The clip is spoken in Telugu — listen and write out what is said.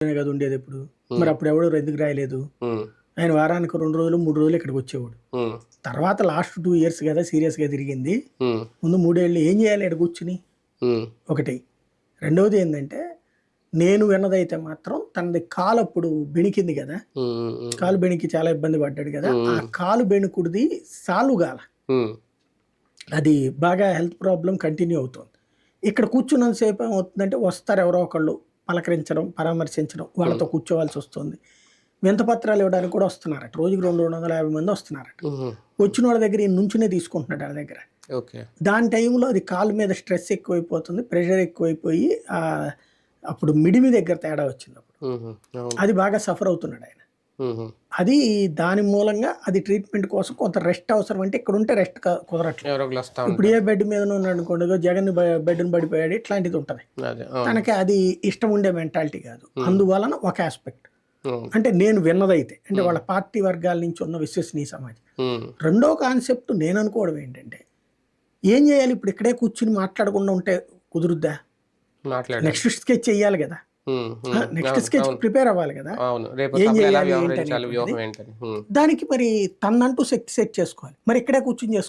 కదా ఉండేది ఎప్పుడు. హ్మ్. మరి అప్పుడు ఎవడు ఎందుకు రాయలేదు? హ్మ్. ఆయన వారానికి 2 రోజులు, 3 రోజులు ఇక్కడికొచ్చేవాడు. హ్మ్. తర్వాత లాస్ట్ 2 ఇయర్స్ కదా సీరియస్‌గా తిరిగింది. హ్మ్. ముందు 3 ఏళ్ళు ఏం చేయాలి ఈడ కూర్చొని? హ్మ్. ఒకటి. రెండోది ఏందంటే, నేను విన్నదైతే మాత్రం తనది కాలప్పుడు బెణికింది గదా! హ్మ్. హ్మ్. కాలు బెణికి చాలా ఇబ్బంది పడ్డాడు గదా! ఆ హ్మ్. కాలు బెణుకుడిది సాల్వ్ గాల. హ్మ్. అది బాగా హెల్త్ ప్రాబ్లమ్ కంటిన్యూ అవుతుంది. ఇక్కడ కూర్చున్నంత సేపు ఏమవుతుందంటే వస్తారు ఎవరో ఒకళ్ళు పలకరించడం, పరామర్శించడం, హ్మ్. వాళ్ళతో కూర్చోవాల్సొస్తుంది. వింత పత్రాలు ఇవ్వడానికి కూడా వస్తున్నారట. రోజుకి 200, 250 మంది వస్తున్నారట. హుహు. వచ్చినోళ్ళ దగ్గర ఈయన నుంచునే తీసుకుంటున్నాడు ఆళ్ళ దగ్గర. ఓకే. దాని టైంలో అది కాలు మీద స్ట్రెస్ ఎక్కువైపోతుంది. ప్రెషర్ ఎక్కువైపోయి అప్పుడు మిడిమి దగ్గర తేడా వచ్చిందప్పుడు. హుహు. అవును. అది బాగా సఫర్ అవుతున్నాడాయన. హుహు. అది దాని మూలంగా అది ట్రీట్మెంట్ కోసం కొంత రెస్ట్ అవసరం. అంటే ఇక్కడుంటే రెస్ట్ కుదరట్లేదు. ఎవరో ఒకళ్ళు వస్తా ఇప్పుడు ఏ ఉంటారు. బెడ్ మీదనో ఉన్నాడనుకోండి, ఇగో జగన్ బెడ్‌న పడిపోయాడు ఇట్లాంటిది ఉంటది. అదే. అవును. తనకి అది ఇష్టం ఉండే మెంటాలిటీ కాదు. హ్మ్. అందువలన ఒక యాస్పెక్ట్. అవును. అంటే నేను విన్నదైతే. అంటే హ్మ్. వాళ్ళ పార్టీ వర్గాల నుంచి ఉన్న విశ్వసనీయ సమాజం. హ్మ్. రెండో కాన్సెప్ట్ నేననుకోవడం ఏంటంటే, ఏం చేయాలి ఇప్పుడు ఇక్కడే కూర్చొని మాట్లాడకుండా ఉంటే కుదురుద్దా? మాట్లాడాలి. నెక్స్ట్ స్కెచ్ ఎయ్యాలి గదా! హ్మ్. హ్మ్. నెక్స్ట్ అవును. స్కెచ్‌కి అవును. ప్రిపేర్ అవ్వాలి గదా! అవును. రేపు ఏం సభలో ఎలా చేయాలి ఏంటి వ్యవహరించాలి, అనేటువంటిది. వ్యూహం ఏంటని. హ్మ్. దానికి మరి తనదంటూ సెట్ చేసుకోవాలి. మరి ఇక్కడే కూర్చొని